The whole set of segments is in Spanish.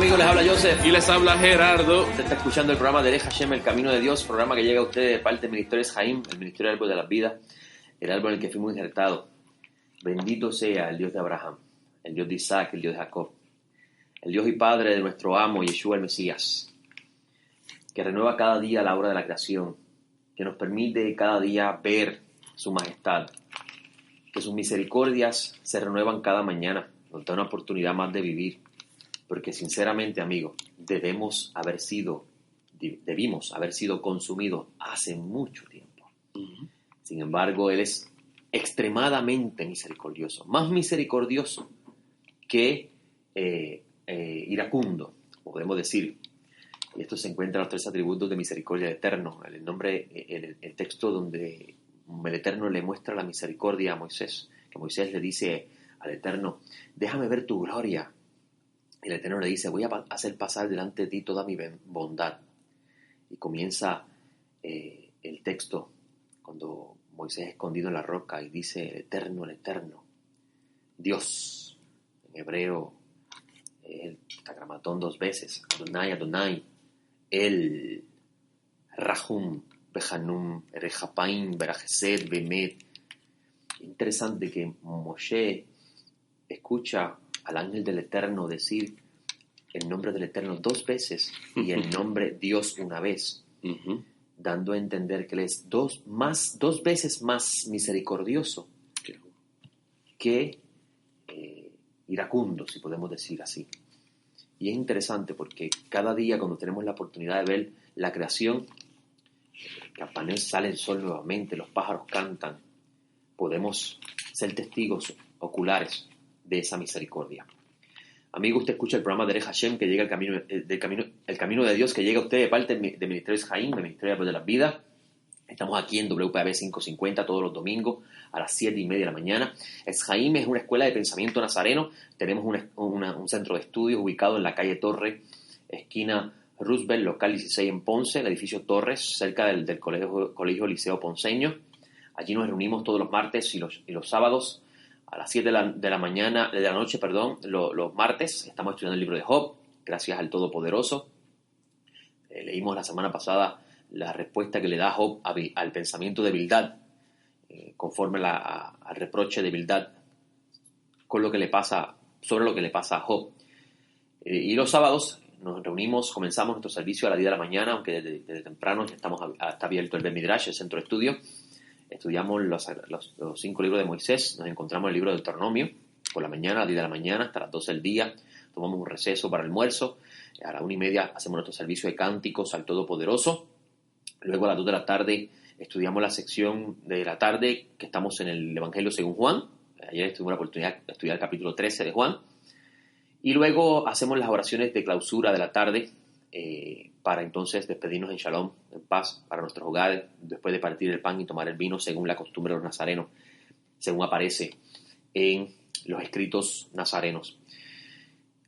amigos? Les habla Joseph. Y les habla Gerardo. Usted está escuchando el programa de Hashem, el camino de Dios, programa que llega a usted de parte del Ministerio Jaim, el Ministerio del Árbol de la Vida, el árbol en el que fuimos injertados. Bendito sea el Dios de Abraham, el Dios de Isaac, el Dios de Jacob, el Dios y Padre de nuestro amo, Yeshua el Mesías, que renueva cada día la obra de la creación, que nos permite cada día ver su majestad, que sus misericordias se renuevan cada mañana, nos da una oportunidad más de vivir, porque sinceramente, amigos, debimos haber sido consumidos hace mucho tiempo. Sin embargo, Él es extremadamente misericordioso, más misericordioso que iracundo, podemos decir. Y esto se encuentra en los 3 atributos de misericordia del Eterno. El texto donde el Eterno le muestra la misericordia a Moisés, que Moisés le dice al Eterno: déjame ver tu gloria. Y el Eterno le dice: voy a hacer pasar delante de ti toda mi bondad. Y comienza el texto cuando Moisés es escondido en la roca y dice: el Eterno, Dios. En hebreo, el tetragramatón 2 veces: Adonai, Adonai, El, Rahum, Behanum, Erejapaim, Berachesed, Bemet. Interesante que Moshe escucha al ángel del Eterno decir el nombre del Eterno 2 veces y el nombre Dios 1 vez, dando a entender que Él es 2 veces más misericordioso que iracundo, si podemos decir así. Y es interesante porque cada día, cuando tenemos la oportunidad de ver la creación, sale el sol nuevamente, los pájaros cantan, podemos ser testigos oculares de esa misericordia. Amigo, usted escucha el programa de Hashem, que llega el camino de Dios, que llega a usted de parte de Ministerio Jaim, del Ministerio de la Vida. Estamos aquí en WPAB 550 todos los domingos a las 7:30 de la mañana. Jaim es una escuela de pensamiento nazareno. Tenemos un centro de estudios ubicado en la calle Torre, esquina Roosevelt, local 16 en Ponce, el edificio Torres, cerca del colegio Liceo Ponceño. Allí nos reunimos todos los martes y los sábados a las 7 de la noche, los martes. Estamos estudiando el libro de Job, gracias al Todopoderoso. Leímos la semana pasada la respuesta que le da Job al pensamiento de Bildad, conforme al reproche de Bildad sobre lo que le pasa a Job. Y los sábados nos reunimos, comenzamos nuestro servicio a la 10 de la mañana, aunque desde temprano está abierto el Bet Midrash, el centro de estudio. Estudiamos los 5 libros de Moisés, nos encontramos el libro de Deuteronomio por la mañana, a las 10 de la mañana, hasta las 12 del día. Tomamos un receso para el almuerzo. A las 1:30 hacemos nuestro servicio de cánticos al Todopoderoso. Luego a las 2 de la tarde estudiamos la sección de la tarde, que estamos en el Evangelio según Juan. Ayer tuvimos la oportunidad de estudiar el capítulo 13 de Juan. Y luego hacemos las oraciones de clausura de la tarde, para entonces despedirnos en shalom, en paz, para nuestros hogares, después de partir el pan y tomar el vino, según la costumbre de los nazarenos, según aparece en los escritos nazarenos.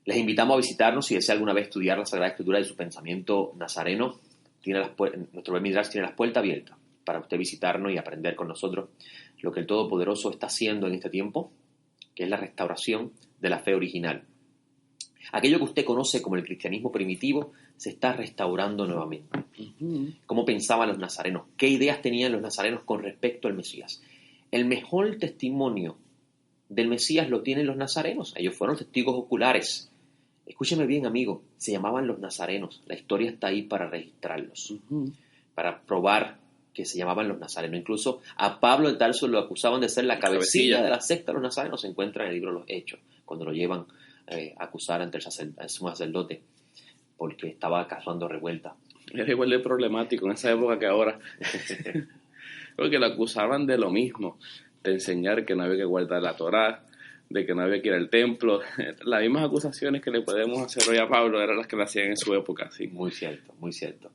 Les invitamos a visitarnos si desea alguna vez estudiar la Sagrada Escritura y su pensamiento nazareno. Nuestro Bet Midrash tiene las puertas abiertas para usted visitarnos y aprender con nosotros lo que el Todopoderoso está haciendo en este tiempo, que es la restauración de la fe original. Aquello que usted conoce como el cristianismo primitivo se está restaurando nuevamente. ¿Cómo pensaban los nazarenos? ¿Qué ideas tenían los nazarenos con respecto al Mesías? El mejor testimonio del Mesías lo tienen los nazarenos. Ellos fueron testigos oculares. Escúcheme bien, amigo. Se llamaban los nazarenos. La historia está ahí para registrarlos, para probar que se llamaban los nazarenos. Incluso a Pablo de Tarso lo acusaban de ser la cabecilla de la secta de los nazarenos. Se encuentra en el libro de los Hechos, cuando lo llevan a acusar ante el sumo sacerdote porque estaba causando revuelta. Era igual de problemático en esa época que ahora. Porque lo acusaban de lo mismo, de enseñar que no había que guardar la Torá, de que no había que ir al templo. Las mismas acusaciones que le podemos hacer hoy a Pablo eran las que le hacían en su época. Sí. Muy cierto, muy cierto.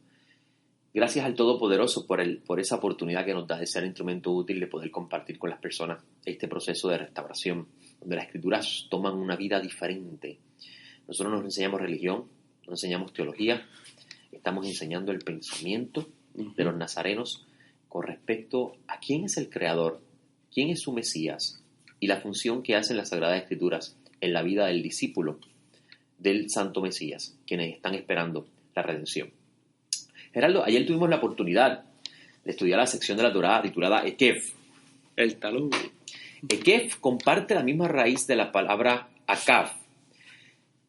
Gracias al Todopoderoso por esa oportunidad que nos da de ser instrumento útil, de poder compartir con las personas este proceso de restauración, donde las escrituras toman una vida diferente. Nosotros nos enseñamos religión, nos enseñamos teología, estamos enseñando el pensamiento de los nazarenos con respecto a quién es el Creador, quién es su Mesías y la función que hacen las Sagradas Escrituras en la vida del discípulo del Santo Mesías, quienes están esperando la redención. Geraldo, ayer tuvimos la oportunidad de estudiar la sección de la Torá titulada Ekef. El talud. Ekef comparte la misma raíz de la palabra Akav,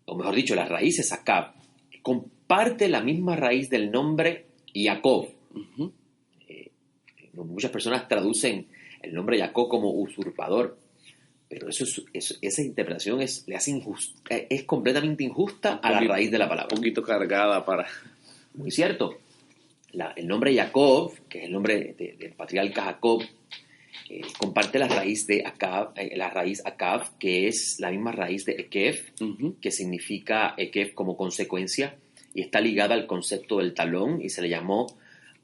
o mejor dicho, la raíz es Akav. Comparte la misma raíz del nombre Jacob. Uh-huh. Muchas personas traducen el nombre Jacob como usurpador, pero esa interpretación es completamente injusta a la raíz de la palabra. Un poquito cargada para... Muy cierto. El nombre Jacob, que es el nombre del patriarca Jacob, comparte la raíz de Akav, que es la misma raíz de Ekef, uh-huh, que significa Ekef como consecuencia, y está ligada al concepto del talón, y se le llamó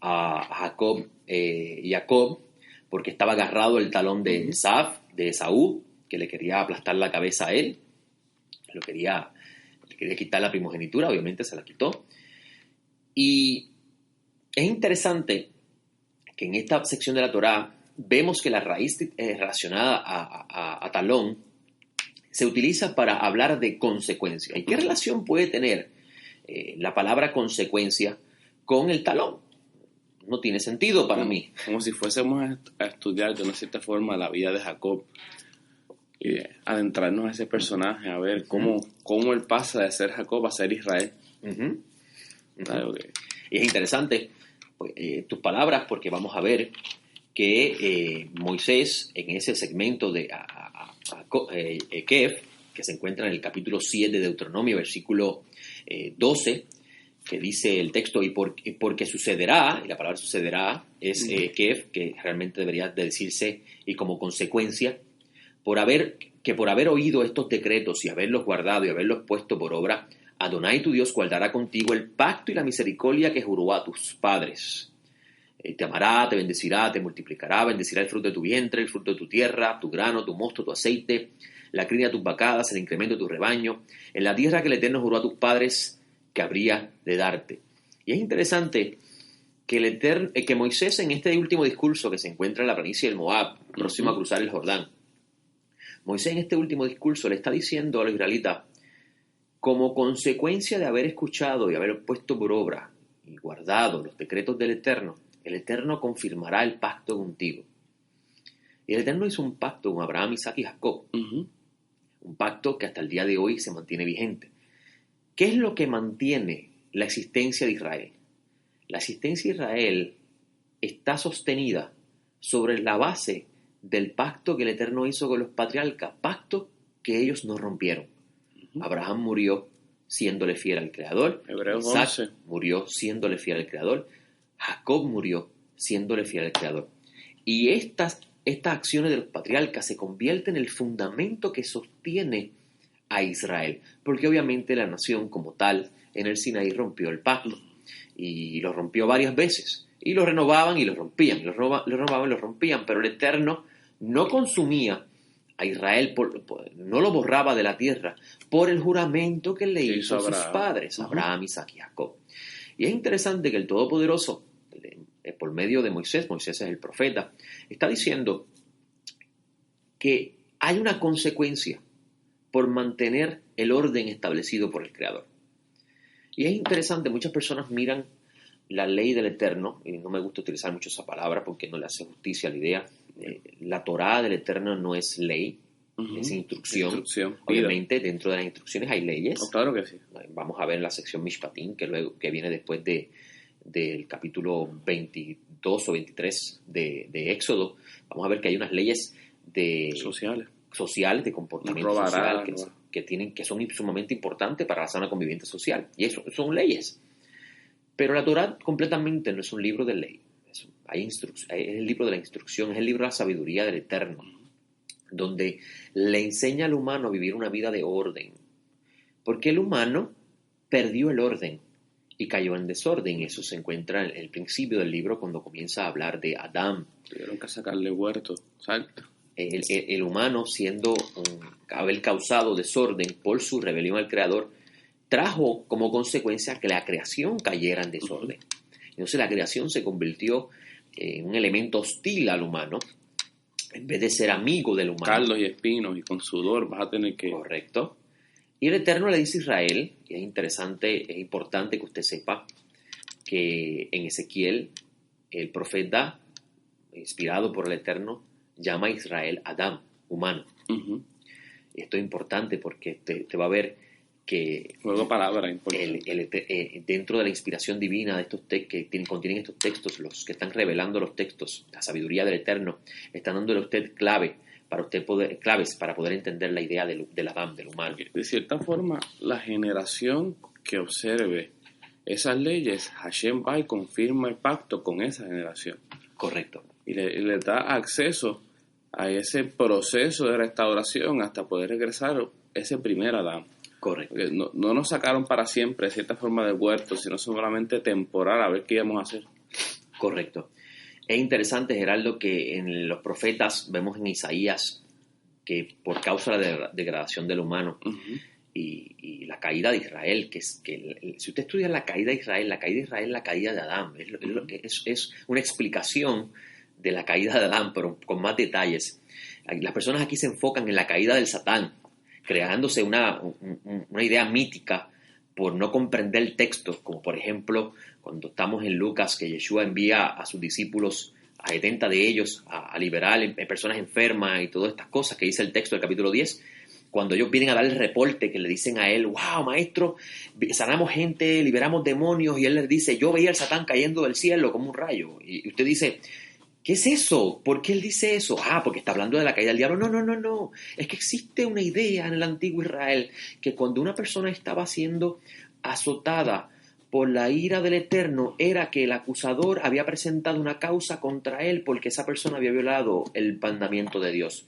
a Jacob Jacob, porque estaba agarrado el talón de Esaú, que le quería aplastar la cabeza a él, le quería quitar la primogenitura, obviamente se la quitó. Y es interesante que en esta sección de la Torá vemos que la raíz relacionada a talón se utiliza para hablar de consecuencia. ¿Y qué relación puede tener la palabra consecuencia con el talón? No tiene sentido para mí. Como si fuésemos a estudiar de una cierta forma la vida de Jacob y adentrarnos a ese personaje, a ver cómo él pasa de ser Jacob a ser Israel. Uh-huh. Uh-huh. Y es interesante tus palabras, porque vamos a ver que Moisés, en ese segmento de Ekef, que se encuentra en el capítulo 7 de Deuteronomio, versículo 12, que dice el texto, porque sucederá, y la palabra sucederá es Ekef, que realmente debería de decirse, y como consecuencia, por haber oído estos decretos y haberlos guardado y haberlos puesto por obra, Adonai tu Dios guardará contigo el pacto y la misericordia que juró a tus padres. Te amará, te bendecirá, te multiplicará, bendecirá el fruto de tu vientre, el fruto de tu tierra, tu grano, tu mosto, tu aceite, la cría de tus vacadas, el incremento de tu rebaño, en la tierra que el Eterno juró a tus padres que habría de darte. Y es interesante que Moisés, en este último discurso que se encuentra en la planicie del Moab, próximo a cruzar el Jordán, Moisés en este último discurso le está diciendo a los israelitas, como consecuencia de haber escuchado y haber puesto por obra y guardado los decretos del Eterno, el Eterno confirmará el pacto contigo. Y el Eterno hizo un pacto con Abraham, Isaac y Jacob. Uh-huh. Un pacto que hasta el día de hoy se mantiene vigente. ¿Qué es lo que mantiene la existencia de Israel? La existencia de Israel está sostenida sobre la base del pacto que el Eterno hizo con los patriarcas, pacto que ellos no rompieron. Abraham murió siéndole fiel al Creador. Isaac 11. Murió siéndole fiel al Creador. Jacob murió siéndole fiel al Creador. Y estas acciones de los patriarcas se convierten en el fundamento que sostiene a Israel. Porque obviamente la nación como tal en el Sinaí rompió el pacto. Y lo rompió varias veces. Y lo renovaban y lo rompían. Lo renovaban y lo rompían. Pero el Eterno no consumía a Israel, no lo borraba de la tierra por el juramento que le hizo a sus padres, Abraham, Isaac y Jacob. Y es interesante que el Todopoderoso, por medio de Moisés es el profeta, está diciendo que hay una consecuencia por mantener el orden establecido por el Creador. Y es interesante, muchas personas miran la ley del Eterno, y no me gusta utilizar mucho esa palabra porque no le hace justicia a la idea. La Torá del Eterno no es ley, es instrucción. Obviamente, dentro de las instrucciones hay leyes. Oh, claro que sí. Vamos a ver la sección Mishpatim, que viene después del capítulo 22 o 23 de Éxodo. Vamos a ver que hay unas leyes sociales de comportamiento social que son sumamente importantes para la sana convivencia social. Y eso son leyes. Pero la Torá completamente no es un libro de ley. Es el libro de la instrucción, es el libro de la sabiduría del Eterno, donde le enseña al humano a vivir una vida de orden. Porque el humano perdió el orden y cayó en desorden. Eso se encuentra en el principio del libro cuando comienza a hablar de Adán. Tuvieron que sacarle huerto, exacto. El humano, haber causado desorden por su rebelión al Creador, trajo como consecuencia que la creación cayera en desorden. Entonces la creación se convirtió en un elemento hostil al humano, en vez de ser amigo del humano. Carlos y espinos y con sudor vas a tener que... Correcto. Y el Eterno le dice a Israel, y es interesante, es importante que usted sepa, que en Ezequiel, el profeta, inspirado por el Eterno, llama a Israel Adán, humano. Uh-huh. Esto es importante porque te va a ver que Juego palabra dentro de la inspiración divina de estos que contienen estos textos, los que están revelando los textos, la sabiduría del Eterno, están dándole a usted claves para poder entender la idea del Adán, del humano. De cierta forma, la generación que observe esas leyes, Hashem va y confirma el pacto con esa generación. Correcto. Y le da acceso a ese proceso de restauración hasta poder regresar ese primer Adán. Correcto. Porque no nos sacaron para siempre, de cierta forma, del huerto, sino solamente temporal, a ver qué íbamos a hacer. Correcto. Es interesante, Geraldo, que en los profetas vemos en Isaías que por causa de la degradación del humano Uh-huh. y la caída de Israel, si usted estudia la caída de Israel es la caída de Adán. Es una explicación de la caída de Adán, pero con más detalles. Las personas aquí se enfocan en la caída del Satán, creándose una idea mítica por no comprender el texto, como por ejemplo cuando estamos en Lucas, que Yeshua envía a sus discípulos, a 70 de ellos, a liberar personas enfermas y todas estas cosas que dice el texto del capítulo 10, cuando ellos vienen a dar el reporte, que le dicen a él, wow, maestro, sanamos gente, liberamos demonios, y él les dice, yo veía al Satán cayendo del cielo como un rayo, y usted dice, ¿qué es eso? ¿Por qué él dice eso? Porque está hablando de la caída del diablo. No. Es que existe una idea en el antiguo Israel que cuando una persona estaba siendo azotada por la ira del Eterno, era que el acusador había presentado una causa contra él porque esa persona había violado el mandamiento de Dios.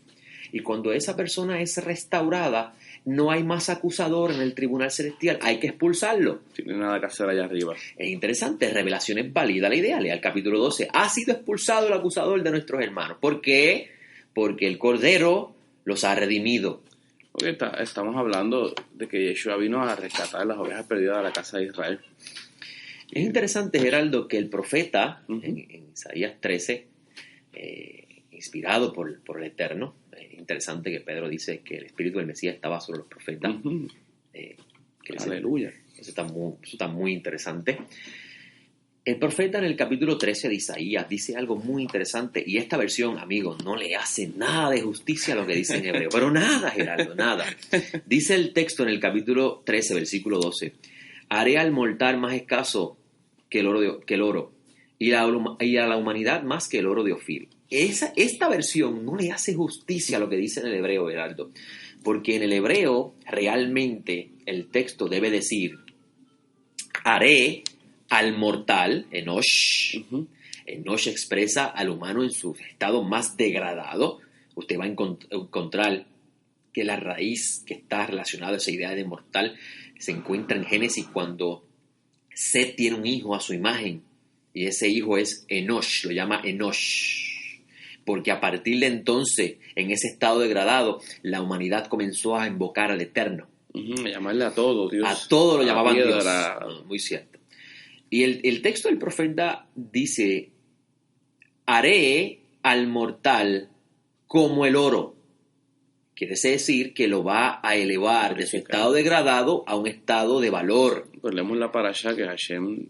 Y cuando esa persona es restaurada, no hay más acusador en el tribunal celestial, hay que expulsarlo. Tiene nada que hacer allá arriba. Es interesante, Revelaciones valida la idea. Lea el capítulo 12. Ha sido expulsado el acusador de nuestros hermanos. ¿Por qué? Porque el Cordero los ha redimido. Porque estamos hablando de que Yeshua vino a rescatar las ovejas perdidas de la casa de Israel. Es interesante, Geraldo, que el profeta, Uh-huh. en Isaías 13, inspirado por el Eterno, es interesante que Pedro dice que el espíritu del Mesías estaba sobre los profetas. Uh-huh. Aleluya. Eso está muy interesante. El profeta en el capítulo 13 de Isaías dice algo muy interesante, y esta versión, amigos, no le hace nada de justicia a lo que dice en hebreo, pero nada, Geraldo, nada. Dice el texto en el capítulo 13, versículo 12, haré al mortal más escaso que el oro y a la humanidad más que el oro de Ofir. Esta versión no le hace justicia a lo que dice en el hebreo, Geraldo, porque en el hebreo realmente el texto debe decir, haré al mortal, Enosh. Uh-huh. Enosh expresa al humano en su estado más degradado. Usted va a encontrar que la raíz que está relacionada a esa idea de mortal se encuentra en Génesis cuando Set tiene un hijo a su imagen, y ese hijo es Enosh, lo llama Enosh, porque a partir de entonces, en ese estado degradado, la humanidad comenzó a invocar al Eterno. Uh-huh. Llamarle a todo, Dios. A todo lo llamaban piedra. Dios. Muy cierto. Y el texto del profeta dice, haré al mortal como el oro. Quiere decir que lo va a elevar de su estado degradado a un estado de valor. Pues leemos la parashá que Hashem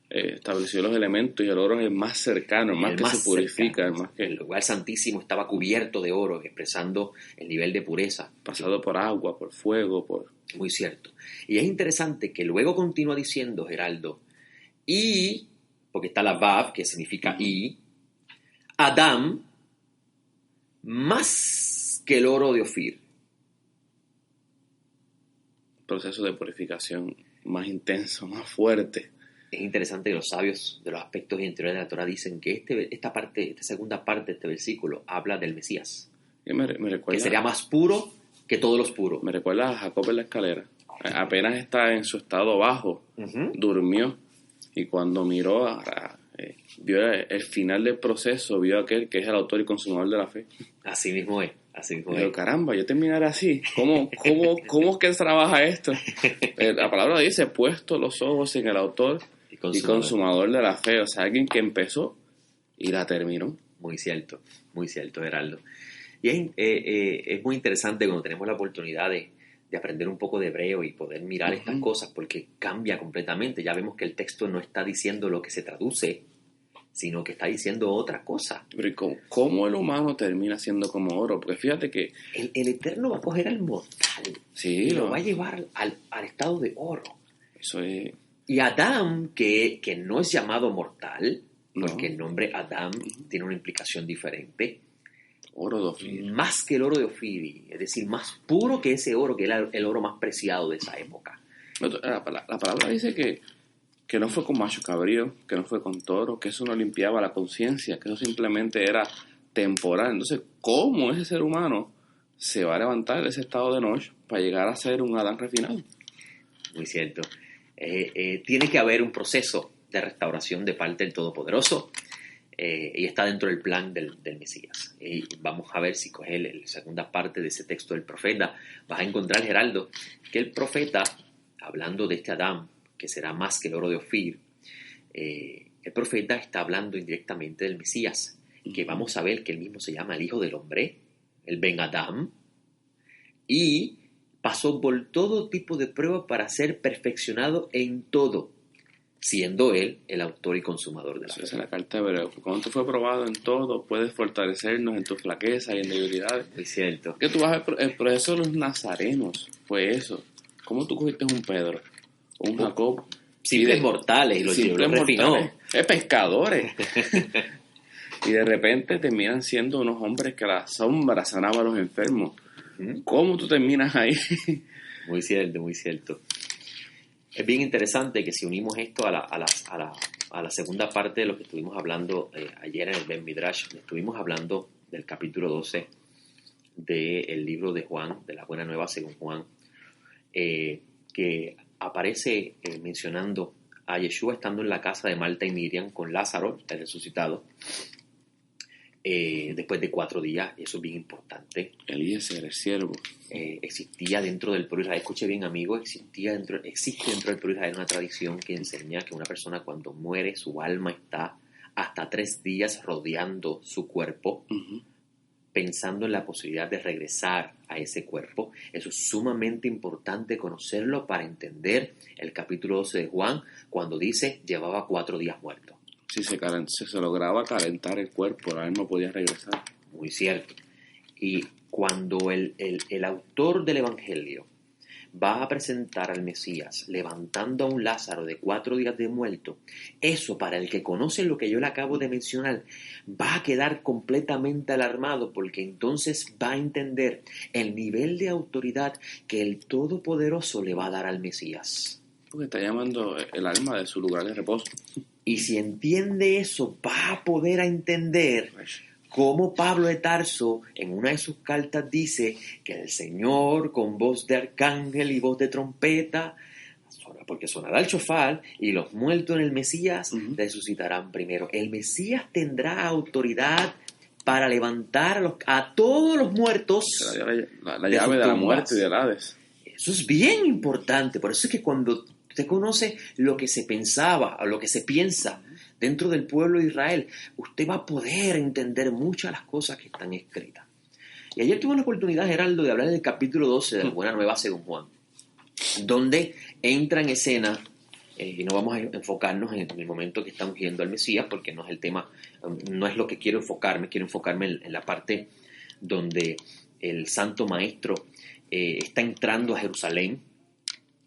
estableció los elementos, y el oro es el más cercano, el más que se purifica. El más que el lugar santísimo estaba cubierto de oro, expresando el nivel de pureza. Pasado por agua, por fuego, por... Muy cierto. Y es interesante que luego continúa diciendo, Geraldo, y, porque está la Vav, que significa y, Adam, más que el oro de Ofir. Proceso de purificación más intenso, más fuerte. Es interesante que los sabios de los aspectos interiores de la Torah dicen que esta segunda parte de este versículo habla del Mesías, Me recuerda, que sería más puro que todos los puros. Me recuerda a Jacob en la escalera. Apenas está en su estado bajo, Uh-huh. durmió, y cuando miró, vio el final del proceso, vio aquel que es el autor y consumador de la fe. Así mismo es. Dijo, caramba, yo terminaré así. ¿Cómo es que trabaja esto? La palabra dice, puesto los ojos en el autor y consumador de la fe. O sea, alguien que empezó y la terminó. Muy cierto, Geraldo. Y es muy interesante cuando tenemos la oportunidad de de aprender un poco de hebreo y poder mirar estas cosas, porque cambia completamente. Ya vemos que el texto no está diciendo lo que se traduce, sino que está diciendo otra cosa. Pero ¿y cómo el humano termina siendo como oro? Porque fíjate que... El Eterno va a coger al mortal Sí, y lo va a llevar al estado de oro. Eso es... Y Adán, que no es llamado mortal, No. porque el nombre Adán tiene una implicación diferente, Oro de Ofir. más que el oro de Ofir, es decir, más puro que ese oro, que era el oro más preciado de esa época. La palabra dice que no fue con macho cabrío, que no fue con toro, que eso no limpiaba la conciencia, que eso simplemente era temporal. Entonces, ¿cómo ese ser humano se va a levantar de ese estado de noche para llegar a ser un Adán refinado? Muy cierto. Tiene que haber un proceso de restauración de parte del Todopoderoso, y está dentro del plan del Mesías. Y vamos a ver si coges la segunda parte de ese texto del profeta. Vas a encontrar, Geraldo, que el profeta, hablando de este Adán, que será más que el oro de Ofir, el profeta está hablando indirectamente del Mesías, que vamos a ver que él mismo se llama el Hijo del Hombre, el Ben Adam, y pasó por todo tipo de pruebas para ser perfeccionado en todo, siendo él el autor y consumador de la fe. Esa es la carta de Hebreo. Cuando tú fue probado en todo, puedes fortalecernos en tus flaquezas y en debilidades. Muy cierto. Que tú vas a ver, el proceso de los nazarenos fue eso. ¿Cómo tú cogiste un Pedro, un Jacob? Simples mortales, y los refinó. Pescadores. Y de repente terminan siendo unos hombres que a la sombra sanaban a los enfermos. ¿Cómo tú terminas ahí? Muy cierto, muy cierto. Es bien interesante que si unimos esto a la segunda parte de lo que estuvimos hablando ayer en el Ben Midrash, estuvimos hablando del capítulo 12 del libro de Juan, de la Buena Nueva según Juan, que aparece mencionando a Yeshua estando en la casa de Marta y Miriam con Lázaro, el resucitado, después de 4 días. Eso es bien importante. Eliezer, el siervo. Existía dentro del pueblo de Israel, escuche bien, amigo, existe dentro del pueblo de Israel una tradición que enseña que una persona cuando muere, su alma está hasta 3 días rodeando su cuerpo, pensando en la posibilidad de regresar a ese cuerpo. Eso es sumamente importante conocerlo para entender el capítulo 12 de Juan, cuando dice, llevaba 4 días muerto. Si se lograba calentar el cuerpo, el alma podía regresar. Muy cierto. Y cuando el autor del Evangelio va a presentar al Mesías levantando a un Lázaro de 4 días de muerto, eso, para el que conoce lo que yo le acabo de mencionar, va a quedar completamente alarmado, porque entonces va a entender el nivel de autoridad que el Todopoderoso le va a dar al Mesías. Porque está llamando el alma de su lugar de reposo. Y si entiende eso, va a poder entender cómo Pablo de Tarso en una de sus cartas dice que el Señor con voz de arcángel y voz de trompeta, porque sonará el shofar, y los muertos en el Mesías resucitarán primero. El Mesías tendrá autoridad para levantar a todos los muertos. La llave de la muerte y del Hades. Eso es bien importante. Por eso es que cuando usted conoce lo que se pensaba o lo que se piensa dentro del pueblo de Israel, usted va a poder entender muchas de las cosas que están escritas. Y ayer tuve la oportunidad, Geraldo, de hablar del capítulo 12 de la Buena Nueva según Juan, donde entra en escena, y no vamos a enfocarnos en el momento que estamos viendo al Mesías, porque no es el tema, no es lo que quiero enfocarme en la parte donde el Santo Maestro está entrando a Jerusalén,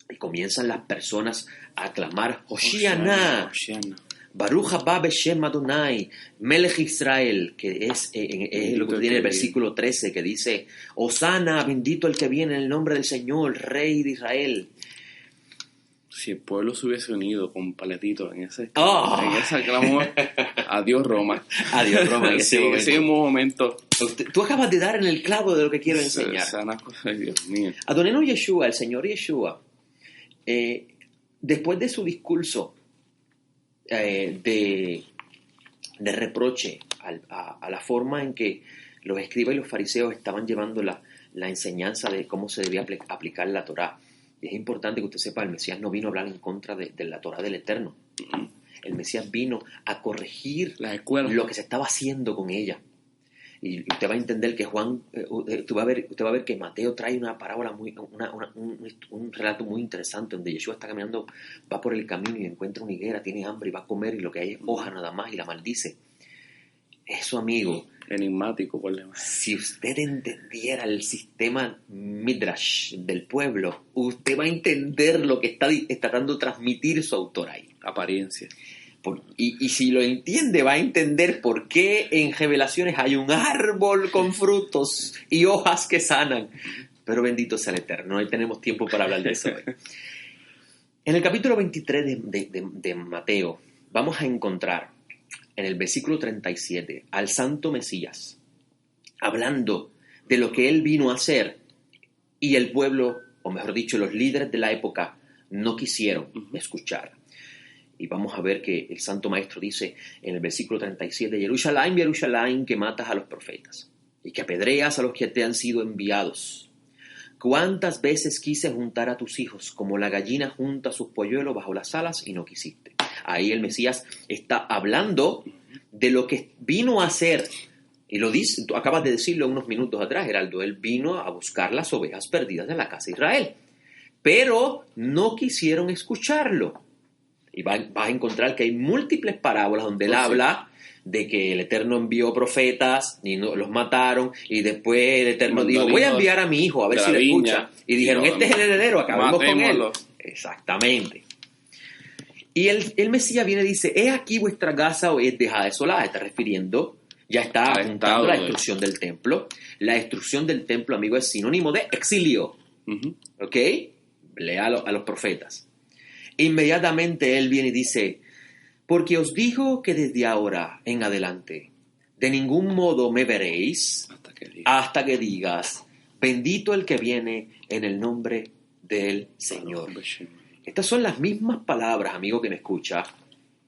y comienzan las personas a aclamar Hoshiana, Baruch haba Beshem Adonai, Melech Israel, que es lo que tiene el versículo 13, que dice, Hosana, bendito el que viene en el nombre del Señor, Rey de Israel. Si el pueblo se hubiese unido con paletito en ese clamor, adiós Roma. Adiós Roma en ese momento. Sí, en un momento. Tú acabas de dar en el clavo de lo que quiero enseñar. Ay, Dios mío. Adonenu Yeshua, el Señor Yeshua, después de su discurso de reproche a la forma en que los escribas y los fariseos estaban llevando la enseñanza de cómo se debía aplicar la Torá. Y es importante que usted sepa, el Mesías no vino a hablar en contra de la Torá del Eterno. El Mesías vino a corregir lo que se estaba haciendo con ella. Y usted va a entender que Juan, usted va a ver que Mateo trae una parábola, un relato muy interesante donde Yeshua está caminando, va por el camino y encuentra una higuera, tiene hambre y va a comer y lo que hay es hoja nada más y la maldice. Eso, amigo, Enigmático, por demás. si usted entendiera el sistema Midrash del pueblo, usted va a entender lo que está tratando de transmitir su autor ahí. Apariencia. Y si lo entiende, va a entender por qué en Revelaciones hay un árbol con frutos y hojas que sanan. Pero bendito sea el Eterno, no tenemos tiempo para hablar de eso hoy. En el capítulo 23 de Mateo, vamos a encontrar en el versículo 37 al Santo Mesías hablando de lo que él vino a hacer y el pueblo, o mejor dicho, los líderes de la época no quisieron escuchar. Y vamos a ver que el Santo Maestro dice en el versículo 37, Jerusalén, Jerusalén, que matas a los profetas y que apedreas a los que te han sido enviados. ¿Cuántas veces quise juntar a tus hijos como la gallina junta sus polluelos bajo las alas y no quisiste? Ahí el Mesías está hablando de lo que vino a hacer. Y lo dice, tú acabas de decirlo unos minutos atrás, Geraldo. Él vino a buscar las ovejas perdidas de la casa de Israel. Pero no quisieron escucharlo. Y vas a encontrar que hay múltiples parábolas donde él habla de que el Eterno envió profetas y no, los mataron, y después el Eterno dijo, voy a enviar a mi hijo a ver si le escucha. Y dijeron, este es el heredero, acabemos con él. Exactamente. Y el Mesías viene y dice, he aquí vuestra casa hoy es dejada desolada. Está refiriendo, ya está apuntando a la destrucción del templo. La destrucción del templo, amigo, es sinónimo de exilio. ¿Ok? Lea a los profetas. Inmediatamente él viene y dice, porque os digo que desde ahora en adelante de ningún modo me veréis hasta que digas, bendito el que viene en el nombre del Señor. Estas son las mismas palabras, amigo que me escucha,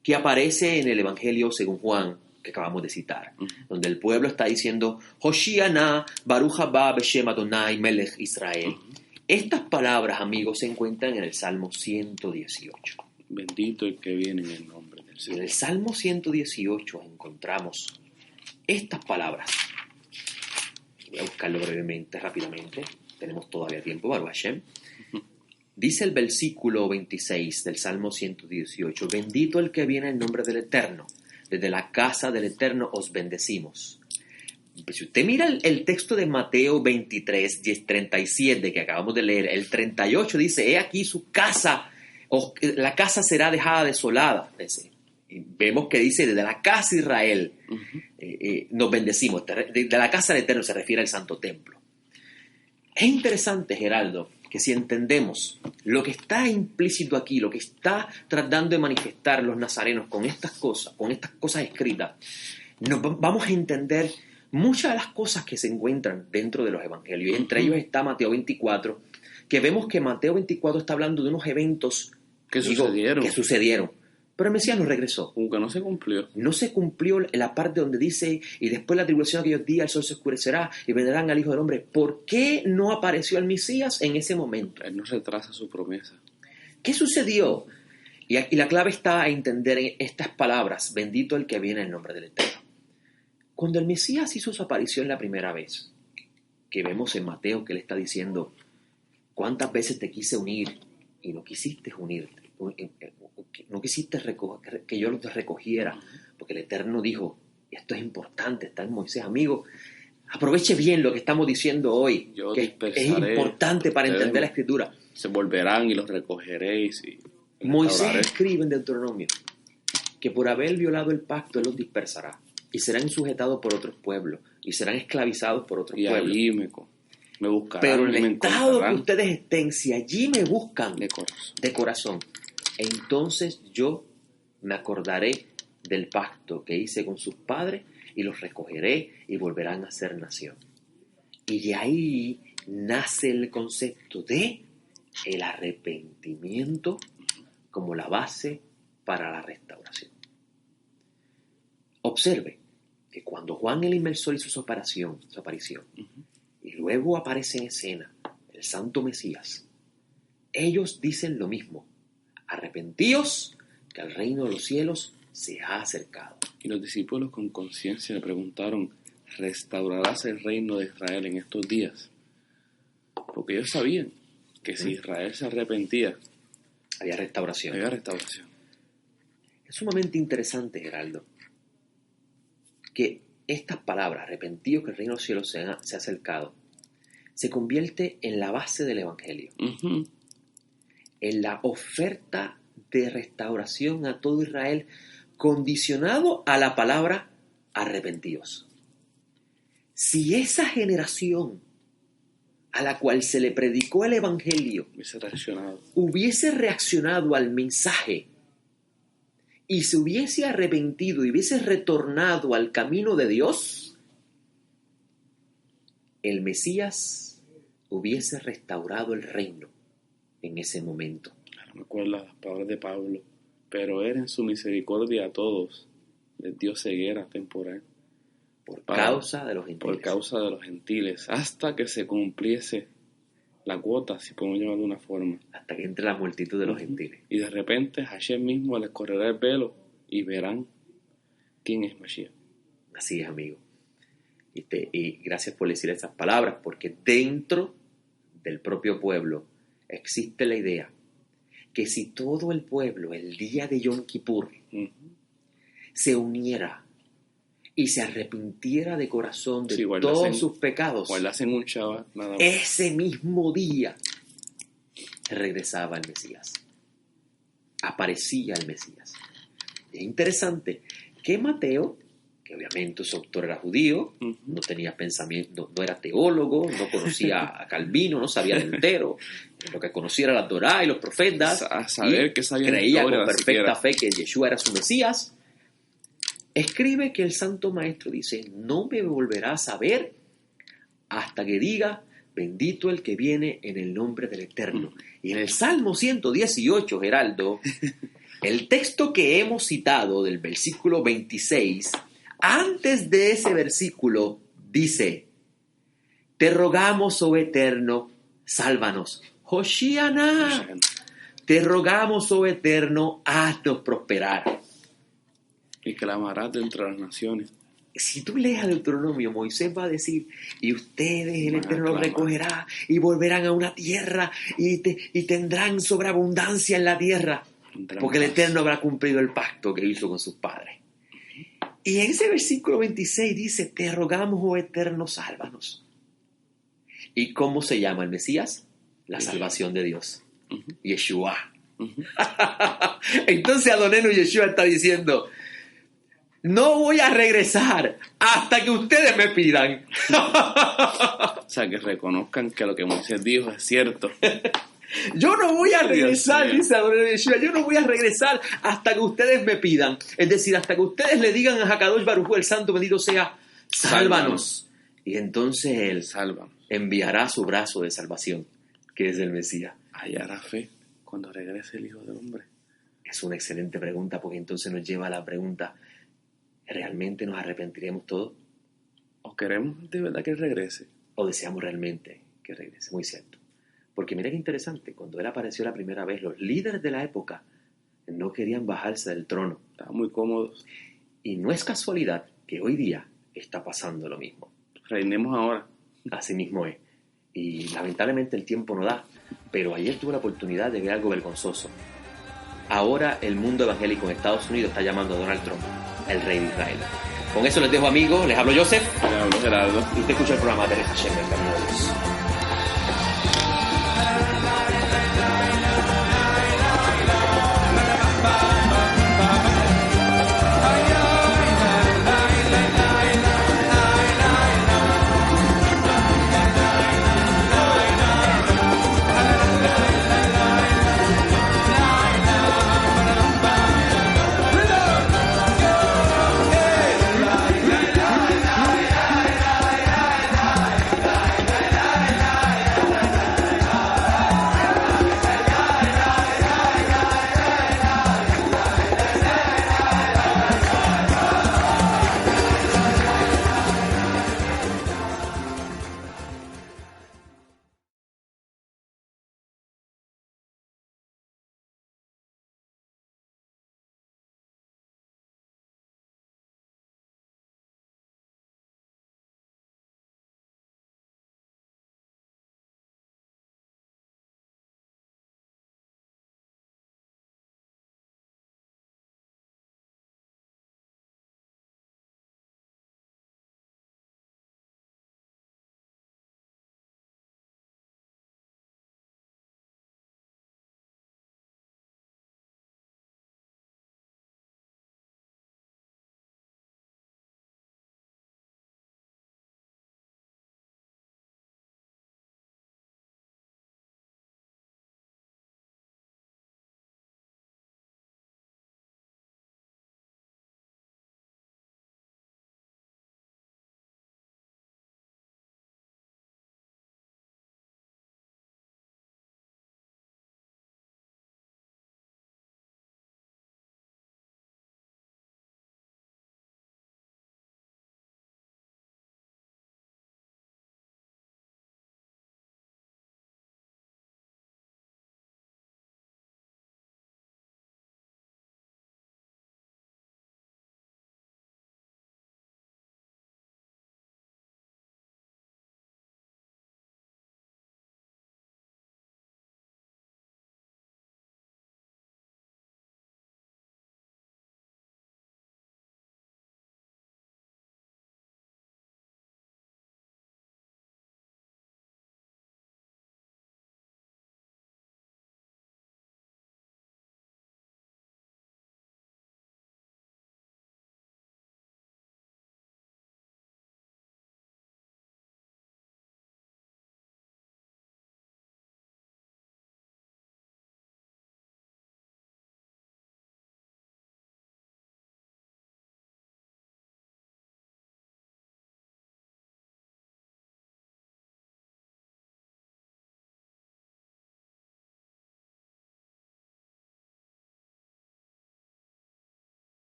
que aparece en el Evangelio según Juan, que acabamos de citar, donde el pueblo está diciendo, Hoshiana, Baruch haba Beshem Adonai Melech Israel. Estas palabras, amigos, se encuentran en el Salmo 118. Bendito el que viene en el nombre del Señor. En el Salmo 118 encontramos estas palabras. Voy a buscarlo brevemente, rápidamente. Tenemos todavía tiempo, Baruch Hashem. Dice el versículo 26 del Salmo 118, bendito el que viene en nombre del Eterno. Desde la casa del Eterno os bendecimos. Si usted mira el texto de Mateo 23, 37 que acabamos de leer, el 38 dice, he aquí su casa, la casa será dejada desolada. Y vemos que dice, desde la casa de Israel nos bendecimos. De la casa del Eterno se refiere al Santo Templo. Es interesante, Geraldo, que si entendemos lo que está implícito aquí, lo que está tratando de manifestar los nazarenos con estas cosas escritas, vamos a entender muchas de las cosas que se encuentran dentro de los evangelios. Y entre ellos está Mateo 24, que vemos que Mateo 24 está hablando de unos eventos que sucedieron. Pero el Mesías no regresó. Aunque no se cumplió. No se cumplió la parte donde dice, y después la tribulación de aquellos días, el sol se oscurecerá y vendrán al Hijo del Hombre. ¿Por qué no apareció el Mesías en ese momento? Él no retrasa su promesa. ¿Qué sucedió? Y la clave está en entender estas palabras, bendito el que viene en nombre del Eterno. Cuando el Mesías hizo su aparición la primera vez, que vemos en Mateo que le está diciendo, ¿cuántas veces te quise unir y no quisiste unirte? No quisiste que yo te recogiera, porque el Eterno dijo, y esto es importante, está en Moisés, amigo, aproveche bien lo que estamos diciendo hoy, que es importante para entender la Escritura. Se volverán y los recogeréis. Moisés escribe en Deuteronomio que por haber violado el pacto él los dispersará y serán sujetados por otros pueblos y serán esclavizados por otros pueblos. Y allí me buscarán. Pero en el estado que ustedes estén, si allí me buscan de corazón, entonces yo me acordaré del pacto que hice con sus padres y los recogeré y volverán a ser nación. Y de ahí nace el concepto de el arrepentimiento como la base para la restauración. Observe que cuando Juan el Inmersor hizo su aparición, y luego aparece en escena el Santo Mesías, ellos dicen lo mismo. Arrepentíos, que el reino de los cielos se ha acercado. Y los discípulos con conciencia le preguntaron, restaurarás el reino de Israel en estos días. Porque ellos sabían que si Israel se arrepentía, había restauración. había restauración. Es sumamente interesante, Geraldo, que estas palabras, arrepentidos que el reino de los cielos se ha acercado, se convierte en la base del Evangelio, Uh-huh. en la oferta de restauración a todo Israel, condicionado a la palabra arrepentidos. Si esa generación a la cual se le predicó el Evangelio Hubiese reaccionado. hubiese reaccionado al mensaje y se hubiese arrepentido y hubiese retornado al camino de Dios, el Mesías hubiese restaurado el reino en ese momento. Ahora me acuerdo las palabras de Pablo. Pero él en su misericordia a todos les dio ceguera temporal. Por Padre, causa de los gentiles. Por causa de los gentiles. Hasta que se cumpliese la cuota, si podemos llamarlo de una forma. Hasta que entre la multitud de los gentiles. Y de repente Hashem mismo les correrá el velo y verán quién es Mashiach. Así es, amigo. Y gracias por decir esas palabras, porque dentro del propio pueblo existe la idea que si todo el pueblo el día de Yom Kippur Uh-huh. se uniera y se arrepintiera de corazón de Sí, todos sus pecados, O le hacen un Shabbat, nada más. ese mismo día regresaba el Mesías. Aparecía el Mesías. Es interesante que Mateo, que obviamente su autor era judío, Uh-huh. no tenía pensamiento, no era teólogo, no conocía a Calvino, no sabía del entero, lo que conocía era la Torá y los profetas, A saber y que sabía creía historia, con ni perfecta siquiera. fe que Yeshua era su Mesías. Escribe que el Santo Maestro dice: no me volverás a ver hasta que diga: bendito el que viene en el nombre del Eterno. Y en el Salmo 118, Geraldo, el texto que hemos citado del versículo 26, antes de ese versículo dice: te rogamos, oh Eterno, sálvanos. Hoshiana, te rogamos, oh Eterno, haznos prosperar. Y clamarás de entre las naciones. Si tú lees a Deuteronomio, Moisés va a decir: y ustedes, el Van a Eterno, los clamar. recogerá y volverán a una tierra y tendrán sobreabundancia en la tierra, Tendrán porque el paz. Eterno habrá cumplido el pacto que hizo con sus padres. Y en ese versículo 26 dice: te rogamos, oh Eterno, sálvanos. ¿Y cómo se llama el Mesías? La salvación de Dios. Uh-huh. Yeshua. Uh-huh. Entonces Adonenu Yeshua está diciendo: no voy a regresar hasta que ustedes me pidan. O sea, que reconozcan que lo que Moisés dijo es cierto. Yo no voy a regresar, Dios mío. dice Adonai Yeshua, yo no voy a regresar hasta que ustedes me pidan. Es decir, hasta que ustedes le digan a Hakadosh Baruj Hu, el santo bendito sea, sálvanos. Y entonces Él Sálvanos. enviará su brazo de salvación, que es el Mesías. Hallará fe cuando regrese el Hijo del Hombre. Es una excelente pregunta, porque entonces nos lleva a la pregunta: ¿realmente nos arrepentiremos todos? ¿O queremos de verdad que Él regrese? ¿O deseamos realmente que regrese? Muy cierto. Porque mira qué interesante, cuando Él apareció la primera vez, los líderes de la época no querían bajarse del trono. Estaban muy cómodos. Y no es casualidad que hoy día está pasando lo mismo. Reinemos ahora. Así mismo es. Y lamentablemente el tiempo no da, pero ayer tuve la oportunidad de ver algo vergonzoso. Ahora el mundo evangélico en Estados Unidos está llamando a Donald Trump el rey de Israel. Con eso les dejo, amigos, les hablo Joseph, Le hablo Gerardo. y usted escucha el programa de Hashem, el camino de Dios.